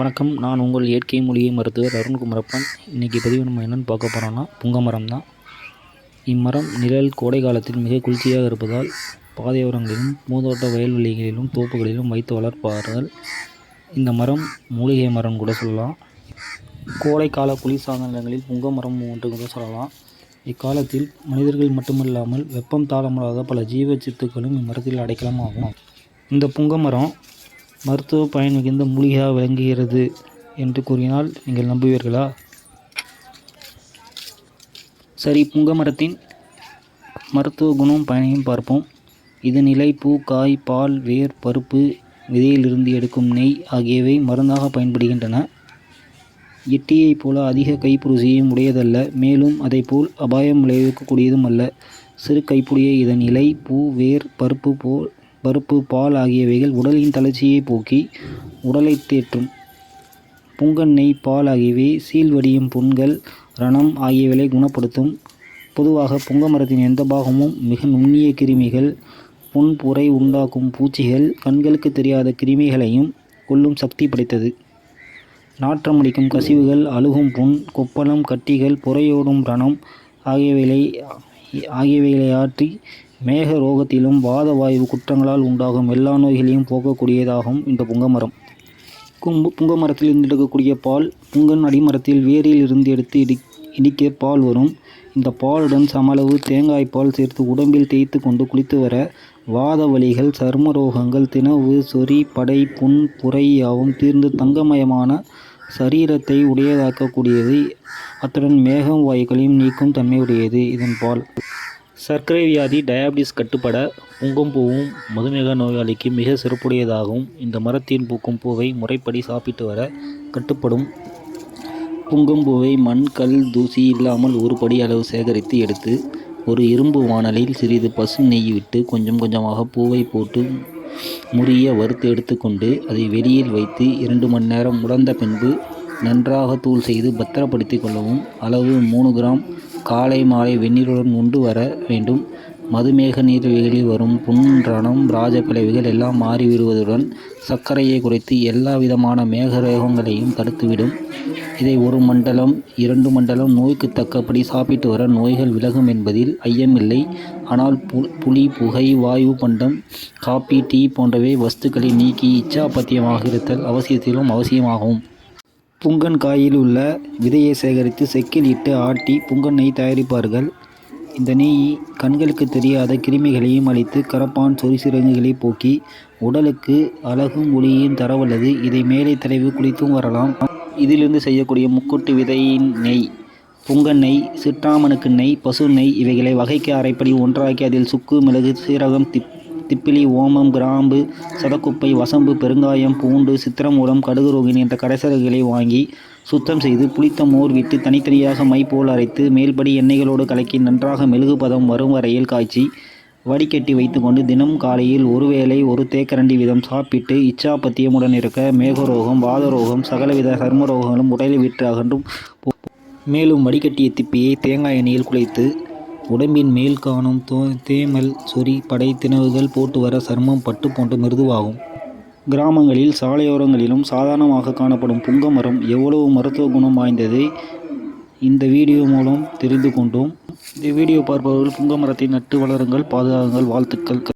வணக்கம். நான் உங்கள் இயற்கை மூலிகை மருத்துவர் அருண்குமரப்பன். இன்றைக்கி பதிவு நம்ம என்னென்னு பார்க்க போகிறோன்னா புங்க மரம் தான். இம்மரம் நிழல் கோடை காலத்தில் மிக குளிர்ச்சியாக இருப்பதால் பாதையோரங்களிலும் பூந்தோட்ட வயல்வெளிகளிலும் தோப்புகளிலும் வைத்து வளர்ப்பார்கள். இந்த மரம் மூலிகை மரம் கூட சொல்லலாம். கோடைக்கால குளிர்சார்ந்த நிலங்களில் புங்க மரம் ஒன்று கூட சொல்லலாம். இக்காலத்தில் மனிதர்கள் மட்டுமல்லாமல் வெப்பம் தாழ முடியாத பல ஜீவ சித்துக்களும் இம்மரத்தில் அடைக்கலமாகும். இந்த புங்க மரம் மருத்துவ பயன் மிகுந்த மூலிகையாக விளங்குகிறது என்று கூறினால் நீங்கள் நம்புவீர்களா? சரி, புங்க மரத்தின் மருத்துவ குணம் பயனையும் பார்ப்போம். இதன் இலை, பூ, காய், பால், வேர், பருப்பு, விதையிலிருந்து எடுக்கும் நெய் ஆகியவை மருந்தாக பயன்படுகின்றன. எட்டியைப் போல அதிக கைப்புருசியும் உடையதல்ல, மேலும் அதைப்போல் அபாயம் விளைவிக்கக்கூடியதும் அல்ல. சிறு கைப்புடைய இதன் இலை, பூ, வேர், பருப்பு, பால் ஆகியவைகள் உடலின் தளர்ச்சியை போக்கி உடலை தேற்றும். புங்கெண்ணெய், பால் ஆகியவை சீழ்வடியும் புண்கள், ரணம் ஆகியவைகளை குணப்படுத்தும். பொதுவாக புங்க மரத்தின் எந்த பாகமும் மிக நுண்ணிய கிருமிகள், புண்புரை உண்டாக்கும் பூச்சிகள், கண்களுக்கு தெரியாத கிருமிகளையும் கொல்லும் சக்தி படைத்தது. நாற்றமடிக்கும் கசிவுகள், அழுகும் புண், கொப்பளம், கட்டிகள், புரையோடும் ரணம் ஆகியவைகளை ஆற்றி மேக ரோகத்திலும் வாத வாயு குற்றங்களால் உண்டாகும் எல்லா நோய்களையும் போக்கக்கூடியதாகும் இந்த புங்க மரம். புங்க மரத்தில் இருந்து எடுக்கக்கூடிய பால் புங்கன் அடிமரத்தில் வேரில் இருந்து எடுத்து இடிக்க பால் வரும். இந்த பாலுடன் சமளவு தேங்காய்ப்பால் சேர்த்து உடம்பில் தேய்த்து கொண்டு குளித்து வர வாத வலிகள், சர்ம ரோகங்கள், திணவு, சொறி, படை, புண், புரை யாவும் தீர்ந்து தங்கமயமான சரீரத்தை உடையதாக்கக்கூடியது. அத்துடன் மேகம் வாயுக்களையும் நீக்கும் தன்மையுடையது இதன் பால். சர்க்கரை வியாதி, டயாபிட்டிஸ் கட்டுப்பட புங்கம்பூவும் மதுமேக நோயாளிக்கு மிக சிறப்புடையதாகும். இந்த மரத்தின் பூக்கும் பூவை முறைப்படி சாப்பிட்டு வர கட்டுப்படும். புங்கம்பூவை மண், கல், தூசி இல்லாமல் ஒரு படி அளவு சேகரித்து எடுத்து ஒரு இரும்பு வாணலில் சிறிது பசு நெய் விட்டு கொஞ்சம் கொஞ்சமாக பூவை போட்டு முறிய வறுத்து எடுத்துக்கொண்டு அதை வெளியில் வைத்து 2 மணி நேரம் உலர்ந்த பின்பு நன்றாக தூள் செய்து பத்திரப்படுத்தி கொள்ளவும். அளவு 3 கிராம். காலை மாலை வெந்நீருடன் உண்டு வர வேண்டும். மதுமேக நீரிழிவில் வரும் புண், ரணம், ராஜப்பிளவுகள் எல்லாம் மாறிவிடுவதுடன் சர்க்கரையை குறைத்து எல்லா விதமான மேக ரோகங்களையும் தடுத்துவிடும். இதை 1 மண்டலம் 2 மண்டலம் நோய்க்கு தக்கபடி சாப்பிட்டு வர நோய்கள் விலகும் என்பதில் ஐயமில்லை. ஆனால் புளி, புகை, வாயு பண்டம், காப்பி, டீ போன்றவை வஸ்துக்களை நீக்கி இச்சாபத்தியமாக இருத்தல் அவசியமாகும். புங்கன் காயில் உள்ள விதையை சேகரித்து செக்கில் இட்டு ஆட்டி புங்கன் நெய் தயாரிப்பார்கள். இந்த நெய் கண்களுக்கு தெரியாத கிருமிகளையும் அழித்து கரப்பான், சொறிசிரங்குகளை போக்கி உடலுக்கு அழகும் ஒளியையும் தரவல்லது. இதை மேலே தடவி குளித்தும் வரலாம். இதிலிருந்து செய்யக்கூடிய முக்கூட்டு விதையின் நெய், புங்கன் நெய், சிற்றாமணுக்கு நெய், பசு நெய் இவைகளை வகைக்கு அரைப்படி ஒன்றாக்கி அதில் சுக்கு, மிளகு, சீரகம், திப்பிலி, ஓமம், கிராம்பு, சதக்குப்பை, வசம்பு, பெருங்காயம், பூண்டு, சித்திரமூலம், கடுகு ரோகிணி என்ற கடைசல்களை வாங்கி சுத்தம் செய்து புளித்த மோர் விட்டு தனித்தனியாக மை போல் அரைத்து மேல்படி எண்ணெய்களோடு கலக்கி நன்றாக மெழுகு பதம் வரும் வரையில் காய்ச்சி வடிகட்டி வைத்துக்கொண்டு தினம் காலையில் 1 வேளை 1 தேக்கரண்டி வீதம் சாப்பிட்டு இச்சாபத்தியமுடன் இருக்க மேகரோகம், வாதரோகம், சகலவித சர்ம ரோகங்களும் உடலை விட்டு அகன்றும். மேலும் வடிகட்டிய திப்பியை தேங்காய் எண்ணெயில் குழைத்து உடம்பின் மேல் காணும் தேமல், சொறி, படை, திணவுகள் போட்டு வர சர்மம் பட்டு போன்று மிருதுவாகும். கிராமங்களில் சாலையோரங்களிலும் சாதாரணமாக காணப்படும் புங்க மரம் எவ்வளவு மருத்துவ குணம் வாய்ந்ததை இந்த வீடியோ மூலம் தெரிந்து கொண்டோம். இந்த வீடியோ பார்ப்பவர்கள் புங்க மரத்தை நட்டு வளருங்கள், பாதுகாங்கள். வாழ்த்துக்கள்.